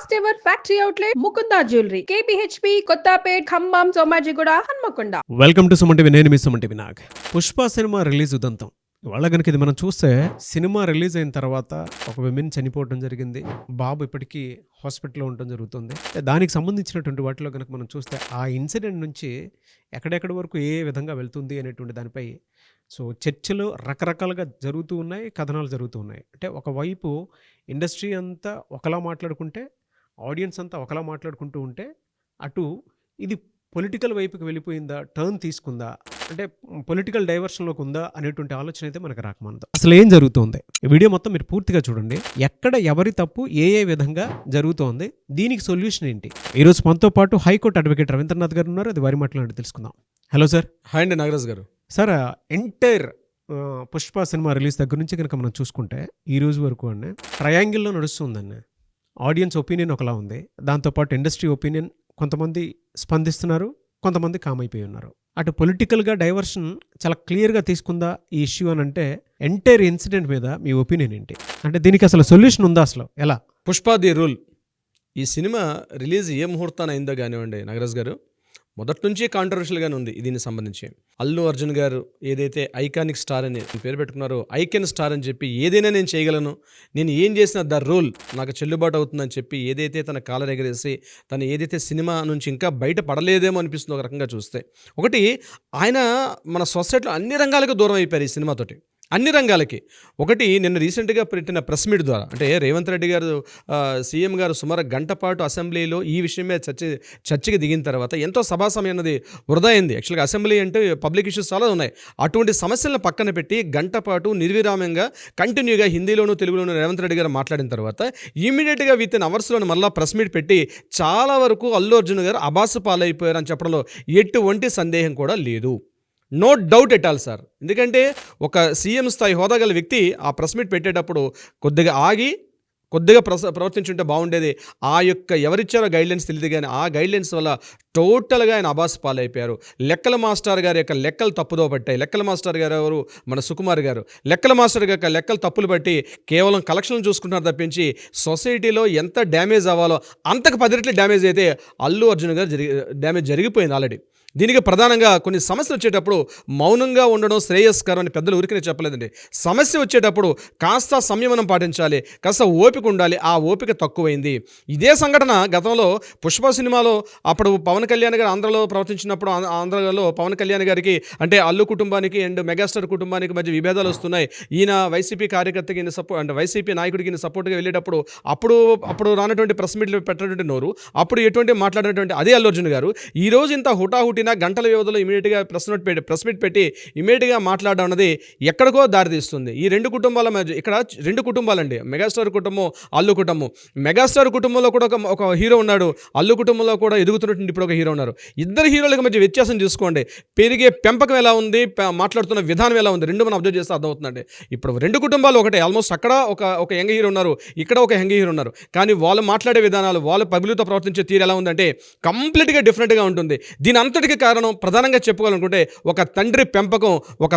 First ever factory outlet Mukunda jewellery KPHP Kothapet Khammam Somajiguda Hanmakonda. Welcome to Suman TV. నేను మీ Suman TV. Nag Pushpa cinema release ఉదంతం ఇవాళ కనుక ఇది మనం చూస్తే, సినిమా రిలీజ్ అయిన తర్వాత ఒక విమెన్ చనిపోవడం జరిగింది. బాబు ఇప్పటికీ హాస్పిటల్లో ఉండటం జరుగుతుంది. దానికి సంబంధించినటువంటి వాటిలో కనుక మనం చూస్తే, ఆ ఇన్సిడెంట్ నుంచి ఎక్కడెక్కడి వరకు ఏ విధంగా వెళ్తుంది అనేటువంటి దానిపై చర్చలు రకరకాలుగా జరుగుతూ ఉన్నాయి, కథనాలు జరుగుతూ ఉన్నాయి. అంటే ఒకవైపు ఇండస్ట్రీ అంతా ఒకలా మాట్లాడుకుంటే, ఆడియన్స్ అంతా ఒకలా మాట్లాడుకుంటూ ఉంటే, అటు ఇది పొలిటికల్ వైపుకి వెళ్ళిపోయిందా, టర్న్ తీసుకుందా, అంటే పొలిటికల్ డైవర్షన్లోకి ఉందా అనేటువంటి ఆలోచన అయితే మనకు రాకమంది. అసలు ఏం జరుగుతుంది, ఈ వీడియో మొత్తం మీరు పూర్తిగా చూడండి. ఎక్కడ ఎవరి తప్పు ఏ విధంగా జరుగుతోంది, దీనికి సొల్యూషన్ ఏంటి. ఈరోజు మనతో పాటు హైకోర్టు అడ్వకేట్ రవీంద్రనాథ్ గారు ఉన్నారు. అది వారి మాట్లాడి తెలుసుకుందాం. Hello sir. హాయ్ అండి నాగరాజ్ గారు. Sir, entire Pushpa cinema release దగ్గర నుంచి కనుక మనం చూసుకుంటే ఈ రోజు వరకు అండి ట్రయాంగిల్లో నడుస్తుందండి. ఆడియన్స్ ఒపీనియన్ ఒకలా ఉంది, దాంతోపాటు ఇండస్ట్రీ ఒపీనియన్ కొంతమంది స్పందిస్తున్నారు, కొంతమంది కామ్ అయిపోయి ఉన్నారు. అటు పొలిటికల్గా డైవర్షన్ చాలా క్లియర్గా తీసుకుందా ఈ ఇష్యూ అని అంటే, ఎంటైర్ ఇన్సిడెంట్ మీద మీ ఒపీనియన్ ఏంటి? అంటే దీనికి అసలు సొల్యూషన్ ఉందా? అసలు ఎలా? పుష్ప ది రూల్ ఈ సినిమా రిలీజ్ ఏ ముహూర్తాన అయిందో కానివ్వండి నాగరాజ్ గారు, మొదటి నుంచి కాంట్రవర్షియల్గానే ఉంది. దీనికి సంబంధించి అల్లు అర్జున్ గారు ఏదైతే ఐకానిక్ స్టార్ అని పేరు పెట్టుకున్నారో, ఐకెన్ స్టార్ అని చెప్పి ఏదైనా నేను చేయగలను, నేను ఏం చేసిన ద రూల్ నాకు చెల్లుబాటు అవుతుందని చెప్పి ఏదైతే తన కాలర్ ఎగరేసి తను ఏదైతే సినిమా నుంచి ఇంకా బయట పడలేదేమో అనిపిస్తుంది ఒక రకంగా చూస్తే. ఒకటి, ఆయన మన సొసైటీలో అన్ని రంగాలకు దూరం అయిపోయారు ఈ సినిమాతోటి, అన్ని రంగాలకి. ఒకటి, నిన్న రీసెంట్గా పెట్టిన ప్రెస్ మీట్ ద్వారా, అంటే రేవంత్ రెడ్డి గారు సీఎం గారు సుమారు గంట పాటు అసెంబ్లీలో ఈ విషయం మీద చర్చకి దిగిన తర్వాత ఎంతో సభా సమయం అన్నది వృధా అయింది. యాక్చువల్గా అసెంబ్లీ అంటే పబ్లిక్ ఇష్యూస్ చాలా ఉన్నాయి. అటువంటి సమస్యలను పక్కన పెట్టి గంట పాటు నిర్విరామంగా కంటిన్యూగా హిందీలోనూ తెలుగులోనూ రేవంత్ రెడ్డి గారు మాట్లాడిన తర్వాత ఇమీడియట్గా విత్ ఇన్ అవర్స్లోనే మళ్ళీ ప్రెస్ మీట్ పెట్టి చాలా వరకు అల్లు అర్జున్ గారు అబాసు పాలైపోయారు అని చెప్పడంలో ఎటువంటి సందేహం కూడా లేదు. No doubt at all sir. ఎందుకంటే ఒక సీఎం స్థాయి హోదా గల వ్యక్తి ఆ ప్రెస్ మీట్ పెట్టేటప్పుడు కొద్దిగా ఆగి ప్రవర్తించుంటే బాగుండేది. ఆ యొక్క ఎవరిచ్చారో గైడ్లైన్స్ తెలియదు, కానీ ఆ గైడ్లైన్స్ వల్ల టోటల్గా ఆయన అబాస్ పాలైపోయారు. లెక్కల మాస్టర్ గారి యొక్క లెక్కలు తప్పుదో పట్టాయి. లెక్కల మాస్టర్ గారు ఎవరు? మన సుకుమార్ గారు. లెక్కల మాస్టర్ యొక్క లెక్కలు తప్పులు బట్టి కేవలం కలెక్షన్లు చూసుకుంటున్నారు తప్పించి సొసైటీలో ఎంత డ్యామేజ్ అవ్వాలో అంతకు 10 రెట్లు డ్యామేజ్ అయితే అల్లు అర్జున్ గారు డ్యామేజ్ జరిగిపోయింది ఆల్రెడీ. దీనికి ప్రధానంగా కొన్ని సమస్యలు వచ్చేటప్పుడు మౌనంగా ఉండడం శ్రేయస్కరం అని పెద్దలు ఊరికనే చెప్పలేదండి. సమస్య వచ్చేటప్పుడు కాస్త సంయమనం పాటించాలి, కాస్త ఓపిక ఉండాలి. ఆ ఓపిక తక్కువైంది. ఇదే సంఘటన గతంలో పుష్ప సినిమాలో అప్పుడు పవన్ కళ్యాణ్ గారు ఆంధ్రలో ప్రవర్తించినప్పుడు, ఆంధ్రలో పవన్ కళ్యాణ్ గారికి అంటే అల్లు కుటుంబానికి అండ్ మెగాస్టార్ కుటుంబానికి మధ్య విభేదాలు వస్తున్నాయి. ఈయన వైసీపీ కార్యకర్తకి అంటే వైసీపీ నాయకుడికి సపోర్ట్గా వెళ్ళేటప్పుడు అప్పుడు రానటువంటి ప్రెస్ మీట్లు పెట్టినటువంటి నోరు, అప్పుడు ఎటువంటి మాట్లాడినటువంటి అదే అల్లు అర్జున్ గారు ఈరోజు ఇంత హుటాహుటి గంటల వ్యవధిలో ఇమీడియట్గా ప్రెస్ మీట్ పెట్టి ఇమీడియట్గా మాట్లాడడం అన్నది ఎక్కడికో దారితీస్తుంది. ఈ రెండు కుటుంబాల మధ్య, ఇక్కడ రెండు కుటుంబాలండి, మెగాస్టార్ కుటుంబం, అల్లు కుటుంబం. మెగాస్టార్ కుటుంబంలో కూడా ఒక హీరో ఉన్నాడు, అల్లు కుటుంబంలో కూడా ఎదుగుతున్నటువంటి ఇప్పుడు ఒక హీరో ఉన్నారు. ఇద్దరు హీరోలకు మధ్య వ్యత్యాసం చూసుకోండి. పెరిగే పెంపకం ఎలా ఉంది, మాట్లాడుతున్న విధానం ఎలా ఉంది, రెండు మనం అబ్జర్వ్ చేస్తే అర్థమవుతుందండి. ఇప్పుడు రెండు కుటుంబాలు ఒకటే, ఆల్మోస్ట్ అక్కడ ఒక యంగ్ హీరో ఉన్నారు, ఇక్కడ ఒక యంగ్ హీరో ఉన్నారు, కానీ వాళ్ళు మాట్లాడే విధానాలు, వాళ్ళు పబ్లిక్తో ప్రవర్తించే తీరు ఎలా ఉందంటే కంప్లీట్గా డిఫరెంట్గా ఉంటుంది. దీని అంతటికి కారణం ప్రధానంగా చెప్పుకోవాలనుకుంటే ఒక తండ్రి పెంపకం, ఒక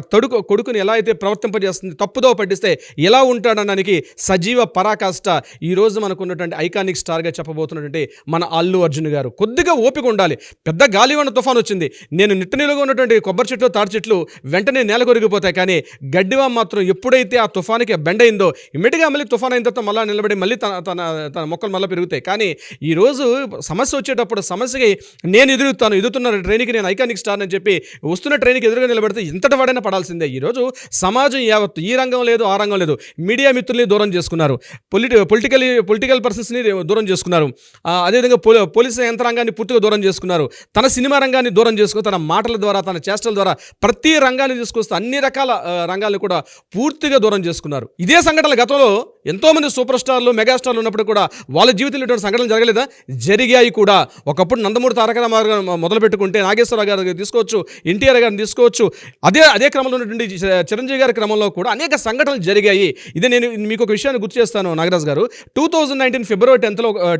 కొడుకుని ఎలా అయితే ప్రవర్తింపజేస్తుంది, తప్పుదో పట్టిస్తే ఎలా ఉంటాడనడానికి సజీవ పరాకాష్ట ఈరోజు మనకు ఉన్నటువంటి ఐకానిక్ స్టార్గా చెప్పబోతున్నటువంటి మన అల్లు అర్జున్ గారు. కొద్దిగా ఓపిక ఉండాలి. పెద్ద గాలివాన తుఫాన్ వచ్చింది, నేను నిట్టనీలుగా ఉన్నటువంటి కొబ్బరి చెట్లు, తాటి చెట్లు వెంటనే నేల కొరిగిపోతాయి, కానీ గడ్డివా మాత్రం ఎప్పుడైతే ఆ తుఫానికి బెండ్ అయిందో ఇమ్మీడియట్గా మళ్ళీ తుఫాన్ అయిన తర్వాత మళ్ళీ నిలబడి మళ్ళీ తన మొక్కలు మళ్ళీ పెరుగుతాయి. కానీ ఈరోజు సమస్య వచ్చేటప్పుడు సమస్యకి నేను ఎదురుతున్న ట్రైన్కి నేను ఐకానిక్ స్టార్ అని చెప్పి వస్తున్న ట్రైన్కి ఎదురుగా నిలబడితే ఇంతటి వాడైనా పడాల్సిందే. ఈరోజు సమాజం యావత్తు, ఈ రంగం లేదు ఆ రంగం లేదు, మీడియా మిత్రుల్ని దూరం చేసుకున్నారు, పొలిటికల్ పర్సన్స్ని దూరం చేసుకున్నారు, అదేవిధంగా పోలీసు యంత్రాంగాన్ని పూర్తిగా దూరం చేసుకున్నారు, తన సినిమా రంగాన్ని దూరం చేసుకుని తన మాటల ద్వారా, తన చేష్టల ద్వారా ప్రతి రంగాన్ని తీసుకొస్తూ అన్ని రకాల రంగాలను కూడా పూర్తిగా దూరం చేసుకున్నారు. ఇదే సంఘటనల గతంలో ఎంతోమంది సూపర్ స్టార్లు, మెగాస్టార్లు ఉన్నప్పుడు కూడా వాళ్ళ జీవితంలో ఇటువంటి సంఘటనలు జరగలేదా? జరిగాయి కూడా. ఒకప్పుడు నందమూరి తారక రామారావు మొదలు పెట్టుకుంటే నాగేశ్వరరావు గారు తీసుకోవచ్చు, ఎన్టీఆర్ గారిని తీసుకోవచ్చు, అదే క్రమంలో ఉన్నటువంటి చిరంజీవి గారి క్రమంలో కూడా అనేక సంఘటనలు జరిగాయి. ఇదే నేను మీకు ఒక విషయాన్ని గుర్తు చేస్తాను నాగరాజ్ గారు. 2019 ఫిబ్రవరి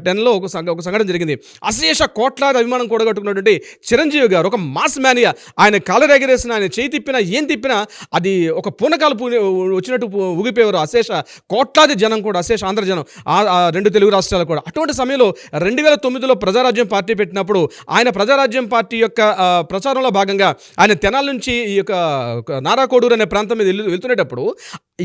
10లో ఒక సంఘటన జరిగింది. అశేష కోట్లాది అభిమానం కూడగట్టుకున్నటువంటి చిరంజీవి గారు ఒక మాస్ మేనియా, ఆయన కాలర్ ఎగరేసిన, ఆయన చేయి తిప్పినా ఏం తిప్పినా అది ఒక పూనకాలు వచ్చినట్టు ఊగిపోయేవారు. అశేష కోట్లాది జనం కూడా అశేష ఆంధ్ర జనం ఆ రెండు తెలుగు రాష్ట్రాలు కూడా అటువంటి సమయంలో 2009లో ప్రజారాజ్యం పార్టీ పెట్టినప్పుడు ఆయన ప్రజారాజ్యం పార్టీ యొక్క ప్రచారంలో భాగంగా ఆయన తెనాల నుంచి ఈ యొక్క నారాకోడూరు అనే ప్రాంతం మీద వెళ్తున్నప్పుడు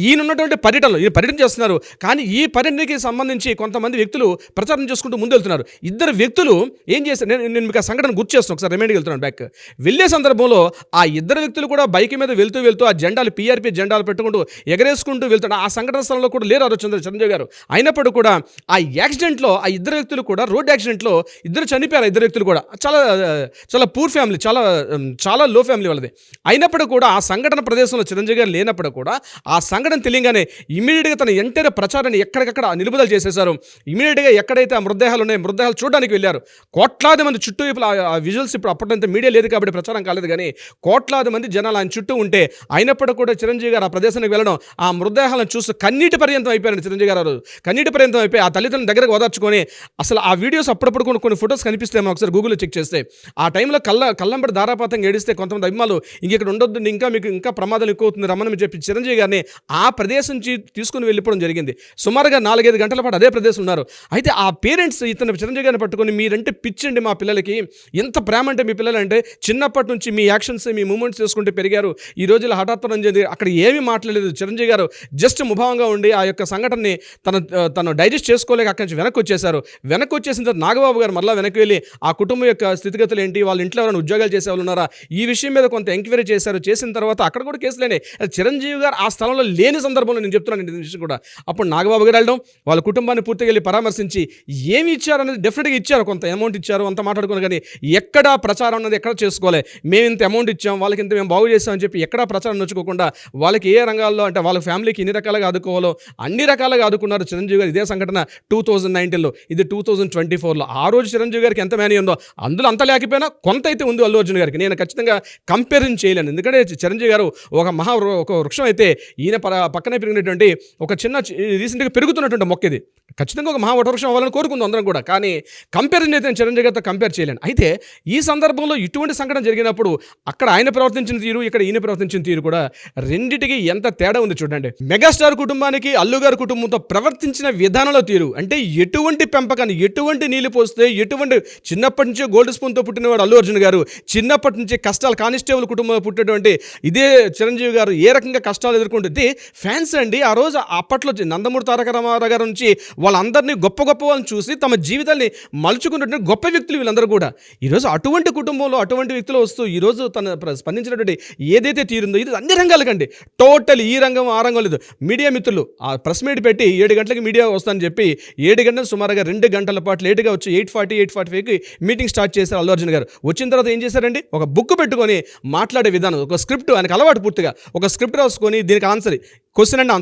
ఈయన ఉన్నటువంటి పర్యటనలో ఈయన పర్యటన చేస్తున్నారు. కానీ ఈ పర్యటనకి సంబంధించి కొంతమంది వ్యక్తులు ప్రచారం చేసుకుంటూ ముందు వెళ్తున్నారు. ఇద్దరు వ్యక్తులు ఏం చేశారు, నేను మీకు ఆ సంఘటన గుర్తు చేస్తున్నాను, ఒకసారి రిమైండ్కి వెళ్తున్నాను బ్యాక్. వెళ్ళే సందర్భంలో ఆ ఇద్దరు వ్యక్తులు కూడా బైక్ మీద వెళ్తూ ఆ జెండాలు PRP జెండాలు పెట్టుకుంటూ ఎగరేసుకుంటూ వెళ్తాడు. ఆ సంఘటన స్థలంలో కూడా లేరు ఆ రోజు చిరంజీవి గారు. అయినప్పుడు కూడా ఆ యాక్సిడెంట్లో ఆ ఇద్దరు వ్యక్తులు కూడా రోడ్ యాక్సిడెంట్లో ఇద్దరు చనిపోయారు. ఇద్దరు వ్యక్తులు కూడా చాలా పూర్ ఫ్యామిలీ, చాలా లో ఫ్యామిలీ వాళ్ళది. అయినప్పుడు కూడా ఆ సంఘటన ప్రదేశంలో చిరంజీవి గారు లేనప్పుడు కూడా ఆ సంఘటన తెలియగానే ఇమీడియట్గా తన ఎంటైర్ ప్రచారాన్ని ఎక్కడికక్కడ నిలుపుదల చేసేశారు. ఇమీడియట్గా ఎక్కడైతే ఆ మృతదేహాలు ఉన్నాయో మృతదేహాలు చూడడానికి వెళ్ళారు. కోట్లాది మంది చుట్టూ ఆ విజువల్స్ ఇప్పుడు అప్పటింత మీడియా లేదు కాబట్టి ప్రచారం కాలేదు, కానీ కోట్లాది మంది జనాలు ఆయన చుట్టూ ఉంటే అయినప్పుడు కూడా చిరంజీవి గారు ఆ ప్రదేశానికి వెళ్ళడం, ఆ మృతదేహాలను చూస్తూ కన్నీటి పర్యంతం అయిపోయారు చిరంజీవి గారు. కన్నీటి పర్యంతం అయిపోయి ఆ తల్లిదండ్రుల దగ్గరకు ఓదార్చుకొని అసలు ఆ వీడియోస్ అప్పుడప్పుడు కొన్ని ఫొటోస్ కనిపిస్తే మనం ఒకసారి గూగుల్లో చెక్ చేస్తే ఆ టైంలో కళ్ళంబడి ధారాపాతంగా ఏడిస్తే కొంతమంది అభిమానులు ఇక్కడ ఉండొద్దు, మీకు ఇంకా ప్రమాదం ఎక్కువ అవుతుంది రమ్మని చెప్పి చిరంజీవి గారిని ఆ ప్రదేశం నుంచి తీసుకుని వెళ్ళిపోవడం జరిగింది. సుమారుగా 4-5 గంటల పాటు అదే ప్రదేశం ఉన్నారు. అయితే ఆ పేరెంట్స్ ఇతను చిరంజీవి గారిని పట్టుకొని మీరంటే పిచ్చండి మా పిల్లలకి, ఎంత ప్రేమ అంటే మీ పిల్లలంటే, చిన్నప్పటి నుంచి మీ యాక్షన్స్ మీ మూమెంట్స్ చేసుకుంటూ పెరిగారు, ఈ రోజుల్లో హఠాత్తున అక్కడ ఏమీ మాట్లాడలేదు. చిరంజీవి గారు జస్ట్ ముభావంగా ఉండి ఆ యొక్క సంఘటనని తను డైజెస్ట్ చేసుకోలేక అక్కడి నుంచి వెనక్కి వచ్చేసారు. వెనక్కి వచ్చేసిన తర్వాత నాగబాబు గారు మళ్ళీ వెనక్కి వెళ్ళి ఆ కుటుంబం యొక్క స్థితిగతులు ఏంటి, వాళ్ళ ఇంట్లో ఎవరైనా ఉద్యోగాలు చేసేవాళ్ళు ఉన్నారా, ఈ విషయం మీద కొంత ఎంక్వైరీ చేశారు. చేసిన తర్వాత అక్కడ కూడా కేసులేనే. చిరంజీవి గారు ఆ స్థలంలో లేని సందర్భంలో నేను చెప్తున్నాను ఈ విషయం కూడా. అప్పుడు నాగబాబు గారు వెళ్ళడం, వాళ్ళ కుటుంబాన్ని పూర్తిగా వెళ్ళి పరామర్శించి ఏమి ఇచ్చారు అనేది డెఫినెట్గా ఇచ్చారు, కొంత అమౌంట్ ఇచ్చారు, అంత మాట్లాడుకున్నారు. కానీ ఎక్కడ ప్రచారం అన్నది ఎక్కడ చేసుకోవాలి, మేము ఇంత అమౌంట్ ఇచ్చాం, వాళ్ళకి ఇంత మేము బాగు చేస్తామని చెప్పి ఎక్కడా ప్రచారం నొచ్చుకోకుండా వాళ్ళకి ఏ రంగాల్లో అంటే వాళ్ళ ఫ్యామిలీకి ఎన్ని రకాలుగా ఆదుకోవాలో అన్ని రకాలుగా ఆదుకున్నారు చిరంజీవి గారు. ఇదే సంఘటన 2019లో, ఇది 2024లో. ఆ రోజు చిరంజీవి గారికి ఎంత మేనీ ఉందో అందులో అంత లేకపోయినా కొంత అయితే ఉంది అల్లు అర్జున్ గారికి. నేను ఖచ్చితంగా కంపేరింగ్ చేయలేను, ఎందుకంటే చిరంజీవి గారు ఒక వృక్షం అయితే ఈయన పక్కనే పెరిగినటువంటి ఒక చిన్న రీసెంట్గా పెరుగుతున్నటువంటి మొక్క. ఇది ఖచ్చితంగా ఒక వృక్షం అవ్వాలని కోరుకుందాం అందరం కూడా, కానీ కంపారిజన్ అయితే చిరంజీవి గారితో కంపేర్ చేయలేను. అయితే ఈ సందర్భంలో ఇటువంటి సంఘటన జరిగినప్పుడు అక్కడ ఆయన ప్రవర్తించిన తీరు, ఇక్కడ ఈయన ప్రవర్తించిన తీరు కూడా రెండిటికి ఎంత తేడా ఉంది చూడండి. మెగాస్టార్ కుటుంబానికి అల్లు గారి కుటుంబంతో ప్రవర్తించిన విధానంలో తీరు అంటే ఎటువంటి పెంపకాన్ని, ఎటువంటి నీళ్లు పోస్తే, ఎటువంటి చిన్నప్పటి నుంచే గోల్డ్ స్పూన్తో పుట్టినవాడు అల్లు అర్జున్ గారు, చిన్నప్పటి నుంచి కష్టాలు కానిస్టేబుల్ కుటుంబంలో పుట్టినటువంటి ఇదే చిరంజీవి గారు ఏ రకంగా కష్టాలు ఎదుర్కొంటుంది. ఫ్యాన్స్ అండి ఆ రోజు అప్పట్లో నందమూరి తారక రామారావు గారు నుంచి వాళ్ళందరినీ గొప్ప వాళ్ళని చూసి తమ జీవితాన్ని మలుచుకున్నటువంటి గొప్ప వ్యక్తులు వీళ్ళందరూ కూడా. ఈరోజు అటువంటి కుటుంబంలో అటువంటి వ్యక్తులు వస్తూ ఈరోజు తన స్పందించినటువంటి ఏదైతే తీరుందో ఇది అన్ని రంగాలకండి, టోటల్ ఈ రంగం ఆ రంగం లేదు. మీడియా మిత్రులు ఆ ప్రెస్ మీట్ పెట్టి 7 గంటలకి మీడియా వస్తానని చెప్పి 7 గంటలు సుమారుగా 2 గంటల పాటు లేటుగా వచ్చి 8:45కి మీటింగ్ స్టార్ట్ చేశారు అల్లు అర్జున్ గారు. వచ్చిన తర్వాత ఏం చేశారండి, ఒక బుక్ పెట్టుకొని మాట్లాడే విధానం, ఒక స్క్రిప్ట్ ఆయనకు అలవాటు, పూర్తిగా ఒక స్క్రిప్ట్ రాసుకొని దీనికి ఆన్సర్ క్వశ్చన్ అండ్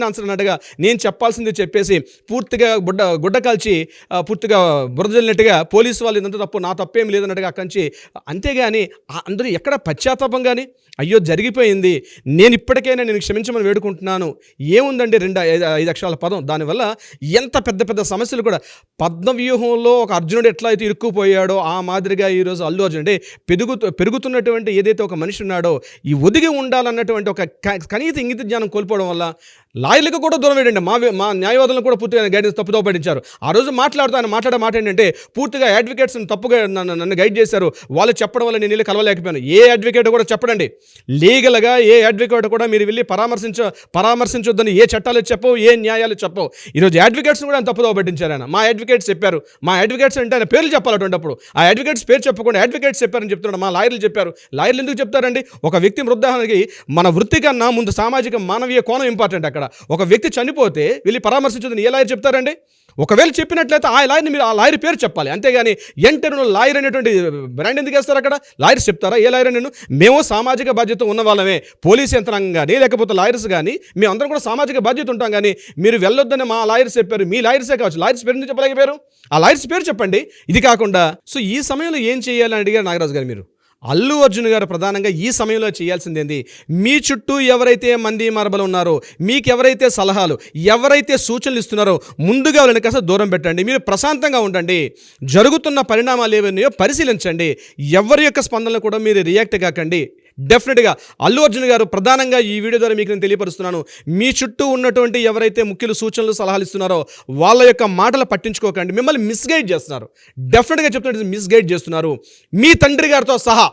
ఆన్సర్ అన్నట్టుగా నేను చెప్పాల్సింది చెప్పేసి పూర్తిగా గుడ్డ కాల్చి పూర్తిగా బురదలినట్టుగా పోలీసు వాళ్ళు ఇదంతా తప్పు, నా తప్పేం లేదన్నట్టుగా అక్కడి. అంతేగాని అందరూ ఎక్కడ పశ్చాత్తాపం కానీ అయ్యో జరిగిపోయింది, నేను ఇప్పటికైనా నేను క్షమించమని వేడుకుంటున్నాను, ఏముందండి 2-5 అక్షరాల పదం, దానివల్ల ఎంత పెద్ద సమస్యలు కూడా. పద్మవ్యూహంలో ఒక అర్జునుడు ఎట్లా అయితే ఇరుక్కుపోయాడో ఆ మాదిరిగా ఈరోజు అల్లు అర్జున్ అంటే పెరుగుతున్నటువంటి ఏదైతే ఒక మనిషి ఉన్నాడో ఈ ఒదిగి ఉండాలన్నటువంటి ఒక కనీత ఇంగిత జ్ఞానం కోల్పోవడం వల్ల లాయర్లకు కూడా దూరం వేయండి. మా న్యాయవాదులను కూడా పూర్తిగా గైడెన్స్ తప్పుదో పట్టించారు. ఆ రోజు ఆయన మాట్లాడే మాట ఏంటంటే పూర్తిగా అడ్వకేట్స్ తప్పుగా నన్ను గైడ్ చేశారు, వాళ్ళు చెప్పడం వల్ల నేను వెళ్ళి కలవలేకపోయాను. ఏ అడ్వకేట్ కూడా చెప్పడండి, లీగల్గా ఏ అడ్వకేట్ కూడా మీరు వెళ్ళి పరామర్శించొద్దని ఏ చట్టాలు చెప్పవు, ఏ న్యాయాలు చెప్పవు. ఈరోజు అడ్వకేట్స్ని కూడా ఆయన తప్పుదో పట్టించారు. ఆయన మా అడ్వకేట్స్ చెప్పారు, మా అడ్వకేట్స్ అంటే ఆయన పేర్లు చెప్పాలటువంటిప్పుడు ఆ అడ్వకేట్స్ పేరు చెప్పకుండా అడ్వకేట్స్ చెప్పారని చెప్తున్నాడు. మా లాయర్లు చెప్పారు. లాయర్లు ఎందుకు చెప్తారండి? ఒక వ్యక్తి మృతదేహానికి మన వృత్తి కన్నా ముందు సామాజిక మానవీయ కోణం ఇంపార్టెంట్. అక్కడ ఒక వ్యక్తి చనిపోతే వెళ్ళి పరామర్శించదని ఏ లాయర్ చెప్తారండి? ఒకవేళ చెప్పినట్లయితే ఆ లాయర్ని మీరు ఆ లాయర్ పేరు చెప్పాలి, అంతేగాని ఎంటర్ను లాయర్ అనేటువంటి బ్రాండ్ ఎందుకు వేస్తారు? అక్కడ లాయర్స్ చెప్తారా ఏ లాయర్ నేను? మేము సామాజిక బాధ్యత ఉన్న వాళ్ళమే, పోలీస్ యంత్రాంగం కానీ లేకపోతే లాయర్స్ కానీ మేమందరం కూడా సామాజిక బాధ్యత ఉంటాం, కానీ మీరు వెళ్ళొద్దని మా లాయర్స్ చెప్పారు. మీ లాయర్సే కావచ్చు, లాయర్స్ పేరు ఎందుకు చెప్పలేకపోయారు? ఆ లాయర్స్ పేరు చెప్పండి. ఇది కాకుండా సో ఈ సమయంలో ఏం చేయాలని అడిగారు నాగరాజు గారు. మీరు అల్లు అర్జున్ గారు ప్రధానంగా ఈ సమయంలో చేయాల్సిందేంది, మీ చుట్టూ ఎవరైతే మంది మరబలు ఉన్నారో, మీకు ఎవరైతే సలహాలు ఎవరైతే సూచనలు ఇస్తున్నారో ముందుగా వాళ్ళని కాస్త దూరం పెట్టండి. మీరు ప్రశాంతంగా ఉండండి, జరుగుతున్న పరిణామాలు ఏవన్నాయో పరిశీలించండి, ఎవరి యొక్క స్పందనలు కూడా మీరు రియాక్ట్ కాకండి. డెఫినెట్గా అల్లు అర్జున్ గారు ప్రధానంగా ఈ వీడియో ద్వారా మీకు నేను తెలియపరుస్తున్నాను, మీ చుట్టూ ఉన్నటువంటి ఎవరైతే ముఖ్యులు సూచనలు సలహాలు ఇస్తున్నారో వాళ్ళ యొక్క మాటలు పట్టించుకోకండి. మిమ్మల్ని మిస్గైడ్ చేస్తున్నారు. డెఫినెట్గా చెప్తున్నట్టు మిస్గైడ్ చేస్తున్నారు. మీ తండ్రి గారితో సహా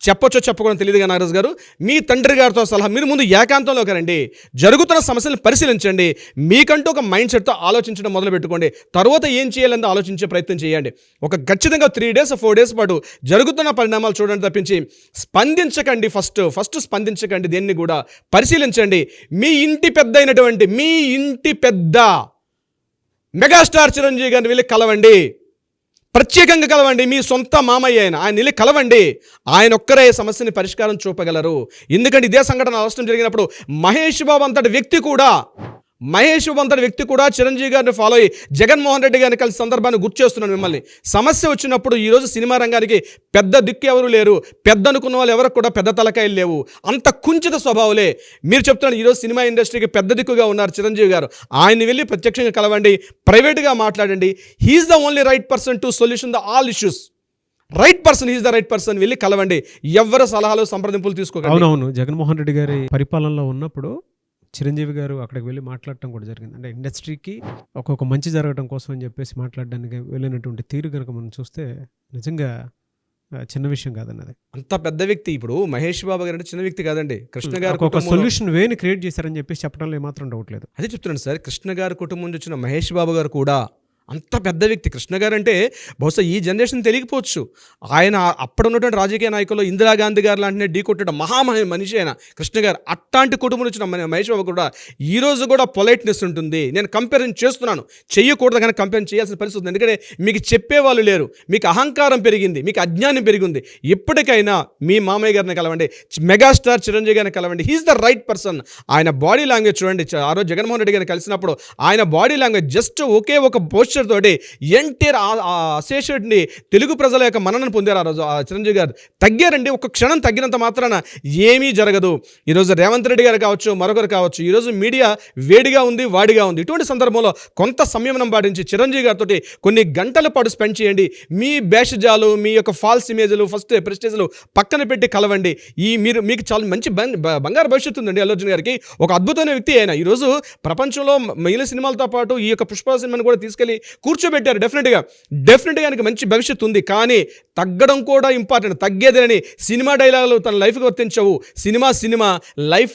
చెప్పొచ్చో చెప్పకూడదు తెలియదు కానీ నాగరాజు గారు, మీ తండ్రి గారితో సలహా మీరు ముందు ఏకాంతంలోకి రండి, జరుగుతున్న సమస్యలను పరిశీలించండి, మీకంటూ ఒక మైండ్ సెట్తో ఆలోచించడం మొదలు పెట్టుకోండి. తర్వాత ఏం చేయాలని ఆలోచించే ప్రయత్నం చేయండి. ఒక ఖచ్చితంగా 3 days 4 days పాటు జరుగుతున్న పరిణామాలు చూడండి తప్పించి స్పందించకండి. ఫస్ట్ స్పందించకండి, దేన్ని కూడా పరిశీలించండి. మీ ఇంటి పెద్ద అయినటువంటి మీ ఇంటి పెద్ద మెగాస్టార్ చిరంజీవి గారిని వెళ్ళి కలవండి, ప్రత్యేకంగా కలవండి. మీ సొంత మామయ్య ఆయన వెళ్ళి కలవండి. ఆయన ఒక్కరే సమస్యని పరిష్కారం చూపగలరు. ఎందుకంటే ఇదే సంఘటన అవసరం జరిగినప్పుడు మహేష్ బాబు అంతటి వ్యక్తి కూడా చిరంజీవి గారిని ఫాలో అయ్యి జగన్మోహన్ రెడ్డి గారిని కలిసి సందర్భాన్ని గుర్తు చేస్తున్నాను మిమ్మల్ని. సమస్య వచ్చినప్పుడు ఈరోజు సినిమా రంగానికి పెద్ద దిక్కు ఎవరు లేరు, పెద్ద అనుకున్న వాళ్ళు ఎవరికి కూడా పెద్ద తలకాయలు లేవు, అంత కుంచిత స్వభావాలే. మీరు చెప్తున్నాను ఈరోజు సినిమా ఇండస్ట్రీకి పెద్ద దిక్కుగా ఉన్నారు చిరంజీవి గారు. ఆయన్ని వెళ్ళి ప్రత్యక్షంగా కలవండి, ప్రైవేట్గా మాట్లాడండి. He's the only right person to solution the all issues. He's the right person. వెళ్ళి కలవండి, ఎవరి సలహాలు సంప్రదింపులు తీసుకోకండి. అవునవును, జగన్మోహన్ రెడ్డి గారి పరిపాలనలో ఉన్నప్పుడు చిరంజీవి గారు అక్కడికి వెళ్ళి మాట్లాడటం కూడా జరిగింది. అంటే ఇండస్ట్రీకి ఒక్కొక్క మంచి జరగడం కోసం అని చెప్పేసి మాట్లాడడానికి వెళ్ళినటువంటి తీరు కనుక మనం చూస్తే నిజంగా చిన్న విషయం కాదన్నది. అంత పెద్ద వ్యక్తి. ఇప్పుడు మహేష్ బాబు గారు అంటే చిన్న వ్యక్తి కాదండి. కృష్ణ గారు ఒక సొల్యూషన్ వేని క్రియేట్ చేశారని చెప్పేసి చెప్పడంలో ఏమాత్రం డౌట్ లేదు. అదే చెప్తున్నాను సార్, కృష్ణ గారి కుటుంబం నుంచి వచ్చిన మహేష్ బాబు గారు కూడా అంత పెద్ద వ్యక్తి. కృష్ణ గారు అంటే బహుశా ఈ జనరేషన్ తెలియకపోవచ్చు. ఆయన అప్పుడు ఉన్నటువంటి రాజకీయ నాయకుల్లో ఇందిరాగాంధీ గారు లాంటి ఢీ కొట్టిన మనిషి అయిన కృష్ణ గారు. అట్లాంటి కుటుంబం వచ్చిన మహేష్ బాబు కూడా ఈరోజు కూడా పొలైట్నెస్ ఉంటుంది. నేను కంపేరిజన్ చేస్తున్నాను, చెయ్యకూడదు కానీ కంపేర్ చేయాల్సిన పరిస్థితి ఉంది. ఎందుకంటే మీకు చెప్పేవాళ్ళు లేరు, మీకు అహంకారం పెరిగింది, మీకు అజ్ఞానం పెరిగింది. ఎప్పటికైనా మీ మామయ్య గారిని కలవండి, మెగాస్టార్ చిరంజీవి గారిని కలవండి. He's the right person. ఆయన బాడీ లాంగ్వేజ్ చూడండి. ఆ రోజు జగన్మోహన్ రెడ్డి గారిని కలిసినప్పుడు ఆయన బాడీ లాంగ్వేజ్ జస్ట్ ఒకే ఒక పోస్చర్ తోటి ఎన్టీఆర్ అశేషుడిని తెలుగు ప్రజల యొక్క మన్ననను పొందారు. ఆ రోజు ఆ చిరంజీవి గారు తగ్గారండి. ఒక క్షణం తగ్గినంత మాత్రాన ఏమీ జరగదు. ఈరోజు రేవంత్ రెడ్డి గారు కావచ్చు, మరొకరు కావచ్చు, ఈరోజు మీడియా వేడిగా ఉంది, వాడిగా ఉంది. ఇటువంటి సందర్భంలో కొంత సంయమనం పాటించి చిరంజీవి గారితో కొన్ని గంటల పాటు స్పెండ్ చేయండి. మీ భేషజాలు, మీ యొక్క ఫాల్స్ ఇమేజ్లు, ఫస్ట్ ప్రెస్టేజ్లు పక్కన పెట్టి కలవండి. మీకు చాలా మంచి బంగారు భవిష్యత్తు ఉందండి అల్లు అర్జున్ గారికి. ఒక అద్భుతమైన వ్యక్తి ఆయన. ఈరోజు ప్రపంచంలో మిగిలిన సినిమాలతో పాటు ఈ యొక్క పుష్ప సినిమాని కూడా తీసుకెళ్లి కూర్చోబెట్టారు. డెఫినెట్గా ఆయనకి మంచి భవిష్యత్తు ఉంది. కానీ తగ్గడం కూడా ఇంపార్టెంట్. తగ్గేదేనని సినిమా డైలాగులు తన లైఫ్కి వర్తించవు. సినిమా లైఫ్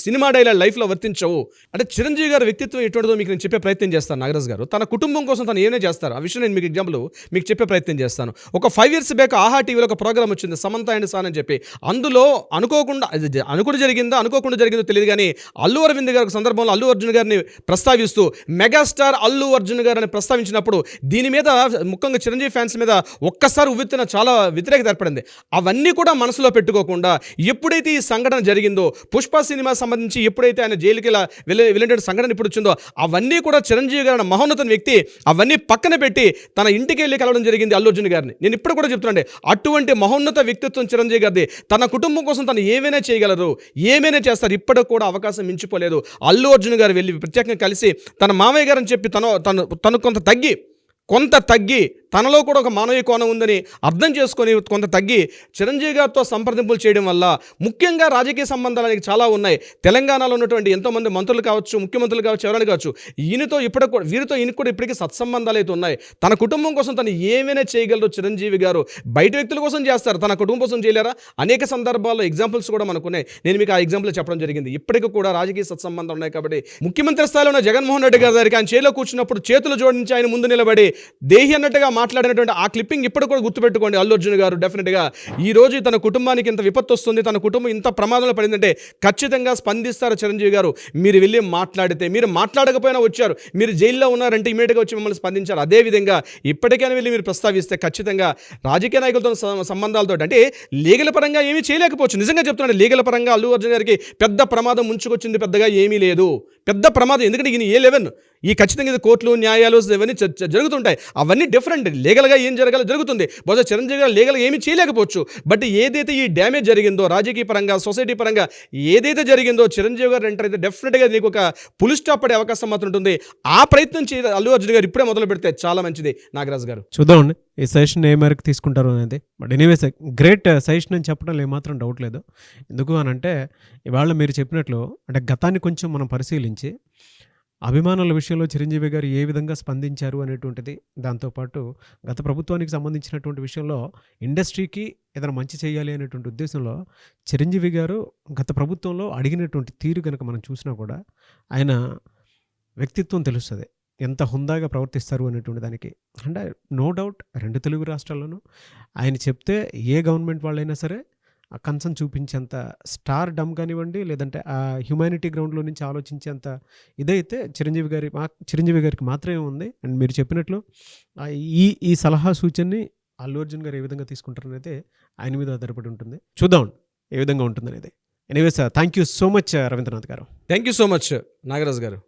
సినిమా డైలాగ్ లైఫ్లో వర్తించవు. అంటే చిరంజీవి గారి వ్యక్తిత్వం ఎటువంటిదో మీకు నేను చెప్పే ప్రయత్నం చేస్తాను. నాగరాజు గారు తన కుటుంబం కోసం తను ఏమైనా చేస్తారు. ఆ విషయం నేను మీకు ఎగ్జాంపుల్ మీకు చెప్పే ప్రయత్నం చేస్తాను. ఒక 5 years బ్యాక్ ఆహా టీవీలో ఒక ప్రోగ్రామ్ వచ్చింది, సమంత అండ్ సాన్ అని చెప్పి. అందులో అనుకోకుండా జరిగిందో తెలియదు కానీ అల్లు అరవింద్ గారి సందర్భంలో అల్లు అర్జున్ గారిని ప్రస్తావిస్తూ మెగాస్టార్ అల్లు అర్జున్ గారిని ప్రస్తావించినప్పుడు దీని మీద ముఖ్యంగా చిరంజీవి ఫ్యాన్స్ మీద ఒక్కసారి ఉవ్వెత్తున చాలా వ్యతిరేకత ఏర్పడింది. అవన్నీ కూడా మనసులో పెట్టుకోకుండా ఎప్పుడైతే ఈ సంఘటన జరిగిందో, పుష్ప సినిమా సంబంధించి ఎప్పుడైతే ఆయన జైలుకి వెళ్ళిన సంఘటన ఇప్పుడు వచ్చిందో, అవన్నీ కూడా చిరంజీవి గారి మహోన్నత వ్యక్తి అవన్నీ పక్కన పెట్టి తన ఇంటికి వెళ్ళి కలవడం జరిగింది అల్లు అర్జున్ గారిని. నేను ఇప్పుడు కూడా చెప్తున్నాను, అటువంటి మహోన్నత వ్యక్తిత్వం చిరంజీవి గారిది. తన కుటుంబం కోసం తను ఏమైనా చేయగలరు, ఏమైనా చేస్తారు. ఇప్పటికి కూడా అవకాశం మించిపోలేదు. అల్లు అర్జున్ గారు వెళ్ళి ప్రత్యేకంగా కలిసి తన మామయ్య గారని చెప్పి తను కొంత తగ్గి తనలో కూడా ఒక మానవీయ కోణం ఉందని అర్థం చేసుకొని కొంత తగ్గి చిరంజీవి గారితో సంప్రదింపులు చేయడం వల్ల ముఖ్యంగా రాజకీయ సంబంధాలు అనేవి చాలా ఉన్నాయి. తెలంగాణలో ఉన్నటువంటి ఎంతోమంది మంత్రులు కావచ్చు, ముఖ్యమంత్రులు కావచ్చు, ఎవరైనా కావచ్చు, వీరితో ఈయనకు కూడా ఇప్పటికీ సత్సంబంధాలు అయితే ఉన్నాయి. తన కుటుంబం కోసం తను ఏమైనా చేయగలరు చిరంజీవి గారు. బయట వ్యక్తుల కోసం చేస్తారు, తన కుటుంబం కోసం చేయలేరా? అనేక సందర్భాల్లో ఎగ్జాంపుల్స్ కూడా మనకున్నాయి. నేను మీకు ఆ ఎగ్జాంపుల్ చెప్పడం జరిగింది. ఇప్పటికీ కూడా రాజకీయ సత్సంబంధాలు ఉన్నాయి. కాబట్టి ముఖ్యమంత్రి స్థాయిలో ఉన్న జగన్మోహన్ రెడ్డి గారి దగ్గరికి ఆయన చేలో కూర్చున్నప్పుడు చేతులు జోడించి ఆయన ముందు నిలబడి దేహి అన్నట్టుగా మాట్లాడినటువంటి ఆ క్లిప్పింగ్ ఇప్పుడు కూడా గుర్తుపెట్టుకోండి. అల్లు అర్జున్ గారు డెఫినెట్గా ఈ రోజు తన కుటుంబానికి ఇంత విపత్తు వస్తుంది, తన కుటుంబం ఇంత ప్రమాదంలో పడిందంటే ఖచ్చితంగా స్పందిస్తారు చిరంజీవి గారు. మీరు వెళ్ళి మాట్లాడితే, మీరు మాట్లాడకపోయినా వచ్చారు, మీరు జైల్లో ఉన్నారంటే ఇమీడియట్గా వచ్చి మిమ్మల్ని స్పందించారు. అదేవిధంగా ఇప్పటికైనా వెళ్ళి మీరు ప్రస్తావిస్తే ఖచ్చితంగా రాజకీయ నాయకులతో సంబంధాలతో అంటే లీగల్ పరంగా ఏమీ చేయలేకపోవచ్చు. నిజంగా చెప్తున్నాడు, లీగల్ పరంగా అల్లు అర్జున్ గారికి పెద్ద ప్రమాదం ముంచుకొచ్చింది పెద్దగా ఏమీ లేదు. పెద్ద ప్రమాదం ఎందుకంటే ఈయన A11 ఈ ఖచ్చితంగా ఇది కోర్టులు న్యాయాలు ఇవన్నీ జరుగుతుంటాయి. అవన్నీ డిఫరెంట్. లీగల్గా ఏం జరగాలో జరుగుతుంది. బహుశా చిరంజీవి గారు లీగల్గా ఏమీ చేయలేకపోవచ్చు. బట్ ఏదైతే ఈ డ్యామేజ్ జరిగిందో రాజకీయ పరంగా, సొసైటీ పరంగా ఏదైతే జరిగిందో చిరంజీవి గారు ఎంటర్ అయితే డెఫినెట్గా నీకు ఒక పులి స్టాప్ పడే అవకాశం మాత్రం ఉంటుంది. ఆ ప్రయత్నం అల్లు అర్జున్ గారు ఇప్పుడే మొదలు పెడితే చాలా మంచిది నాగరాజు గారు. చూద్దామండి ఈ సజెషన్ ఏ మేరకు తీసుకుంటారు అనేది. బట్ ఎనీవేస్ గ్రేట్ సజెషన్ అని చెప్పడంలో ఏమాత్రం డౌట్ లేదు. ఎందుకు అని అంటే ఇవాళ మీరు చెప్పినట్లు అంటే గతాన్ని కొంచెం మనం పరిశీలించి అభిమానుల విషయంలో చిరంజీవి గారు ఏ విధంగా స్పందించారు అనేటువంటిది, దాంతోపాటు గత ప్రభుత్వానికి సంబంధించినటువంటి విషయంలో ఇండస్ట్రీకి ఏదైనా మంచి చేయాలి అనేటువంటి ఉద్దేశంలో చిరంజీవి గారు గత ప్రభుత్వంలో అడిగినటువంటి తీరు కనుక మనం చూసినా కూడా ఆయన వ్యక్తిత్వం తెలుస్తుంది, ఎంత హుందాగా ప్రవర్తిస్తారు అనేటువంటి దానికి. అంటే నో డౌట్ 2 తెలుగు రాష్ట్రాల్లోనూ ఆయన చెప్తే ఏ గవర్నమెంట్ వాళ్ళైనా సరే ఆ కన్సర్న్ చూపించేంత స్టార్ డమ్ కానివ్వండి, లేదంటే ఆ హ్యుమానిటీ గ్రౌండ్లో నుంచి ఆలోచించేంత ఇదైతే చిరంజీవి గారికి మాత్రమే ఉంది. అండ్ మీరు చెప్పినట్లు ఈ సలహా సూచనని అల్లు అర్జున్ గారు ఏ విధంగా తీసుకుంటారనేది ఆయన మీద ఆధారపడి ఉంటుంది. చూద్దాం ఏ విధంగా ఉంటుందనేది. Anyways thank you so much Ravindranath garu. Thank you so much Nagaraju గారు.